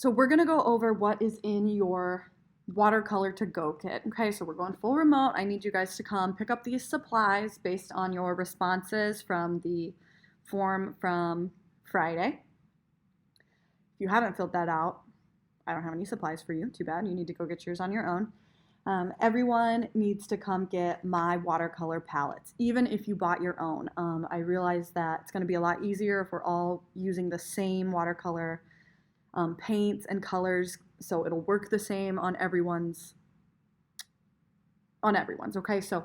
So we're gonna go over what is in your watercolor to go kit. Okay, so we're going full remote. I need you guys to come pick up these supplies based on your responses from the form from Friday. If you haven't filled that out, I don't have any supplies for you. Too bad. You need to go get yours on your own. Everyone needs to come get my watercolor palettes, even if you bought your own. I realize that it's going to be a lot easier if we're all using the same watercolor paints and colors, so it'll work the same on everyone's. Okay, so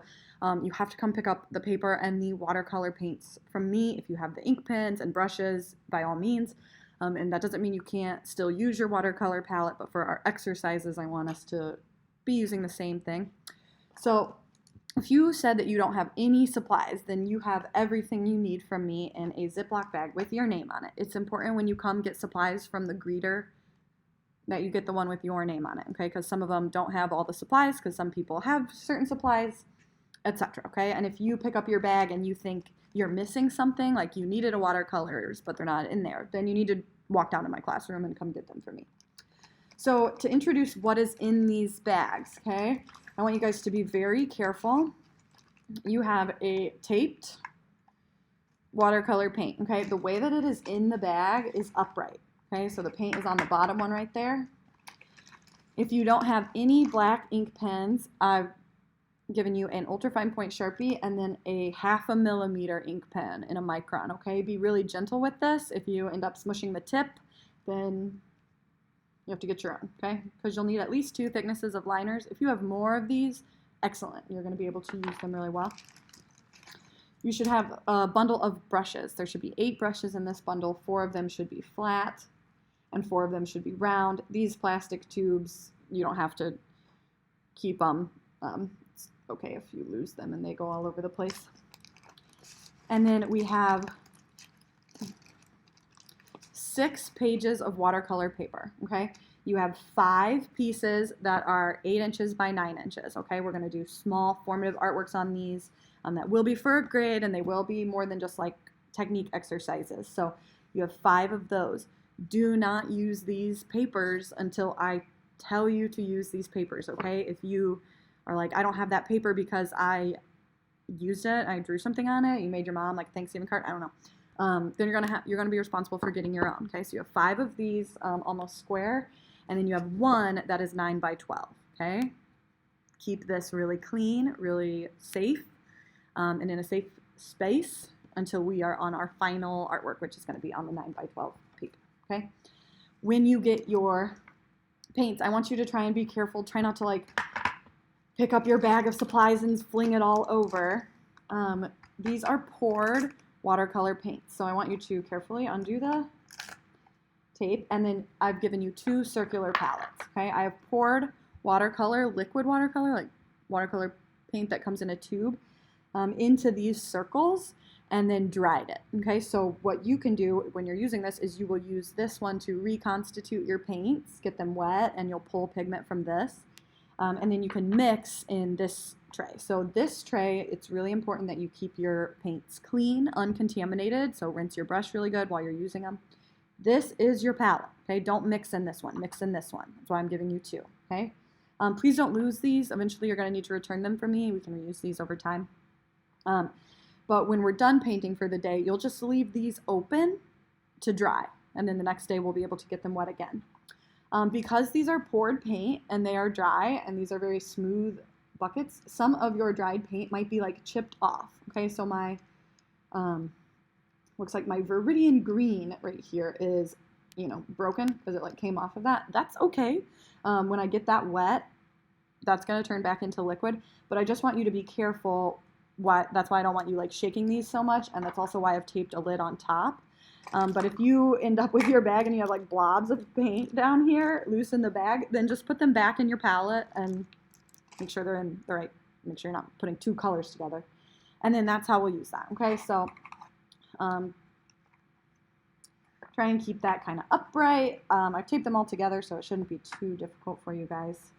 you have to come pick up the paper and the watercolor paints from me. If you have the ink pens and brushes, by all means. And that doesn't mean you can't still use your watercolor palette, but for our exercises, I want us to be using the same thing. So if you said that you don't have any supplies, then you have everything you need from me in a Ziploc bag with your name on it. It's important when you come get supplies from the greeter that you get the one with your name on it, okay? Because some of them don't have all the supplies, because some people have certain supplies, etc. Okay? And if you pick up your bag and you think you're missing something, like you needed a watercolors, but they're not in there, then you need to walk down to my classroom and come get them for me. So to introduce what is in these bags, okay, I want you guys to be very careful. You have a taped watercolor paint, okay? The way that it is in the bag is upright, okay? So the paint is on the bottom one right there. If you don't have any black ink pens, I've given you an ultrafine point Sharpie and then a 0.5 millimeter ink pen in a micron, okay? Be really gentle with this. If you end up smushing the tip, then you have to get your own, okay? Because you'll need at least 2 thicknesses of liners. If you have more of these, excellent. You're going to be able to use them really well. You should have a bundle of brushes. There should be 8 brushes in this bundle. 4 of them should be flat, and 4 of them should be round. These plastic tubes, you don't have to keep them. It's okay if you lose them and they go all over the place. And then we have 6 pages of watercolor paper, okay? You have 5 pieces that are 8 inches by 9 inches, okay? We're gonna do small formative artworks on these that will be for a grade, and they will be more than just like technique exercises. So you have 5 of those. Do not use these papers until I tell you to use these papers, okay? If you are like, I don't have that paper because I used it, I drew something on it, you made your mom like a Thanksgiving card, I don't know. Then you're gonna be responsible for getting your own. Okay, so you have 5 of these almost square, and then you have 1 that is 9 by 12. Okay, keep this really clean, really safe, and in a safe space until we are on our final artwork, which is going to be on the 9 by 12 paper. Okay, when you get your paints, I want you to try and be careful. Try not to like pick up your bag of supplies and fling it all over. These are poured watercolor paints. So I want you to carefully undo the tape, and then I've given you 2 circular palettes, okay? I have poured watercolor, liquid watercolor, like watercolor paint that comes in a tube, into these circles and then dried it, okay? So what you can do when you're using this is you will use this one to reconstitute your paints, get them wet, and you'll pull pigment from this. And then you can mix in this tray. So this tray, it's really important that you keep your paints clean, uncontaminated. So rinse your brush really good while you're using them. This is your palette, okay? Don't mix in this one, mix in this one. That's why I'm giving you 2, okay? Please don't lose these. Eventually you're gonna need to return them for me. We can reuse these over time. But when we're done painting for the day, you'll just leave these open to dry. And then the next day we'll be able to get them wet again. Because these are poured paint and they are dry and these are very smooth buckets, some of your dried paint might be like chipped off. Okay, so my, looks like my Viridian green right here is, you know, broken because it like came off of that. That's okay. When I get that wet, that's gonna turn back into liquid, but I just want you to be careful. That's why I don't want you like shaking these so much, and that's also why I've taped a lid on top. But if you end up with your bag and you have like blobs of paint down here loose in the bag, then just put them back in your palette and make sure they're in the right, make sure you're not putting 2 colors together. And then that's how we'll use that, okay? So try and keep that kind of upright. I've taped them all together, so it shouldn't be too difficult for you guys.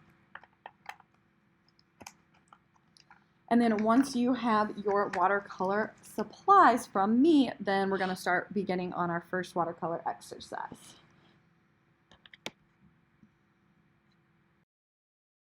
And then once you have your watercolor supplies from me, then we're going to start beginning on our first watercolor exercise.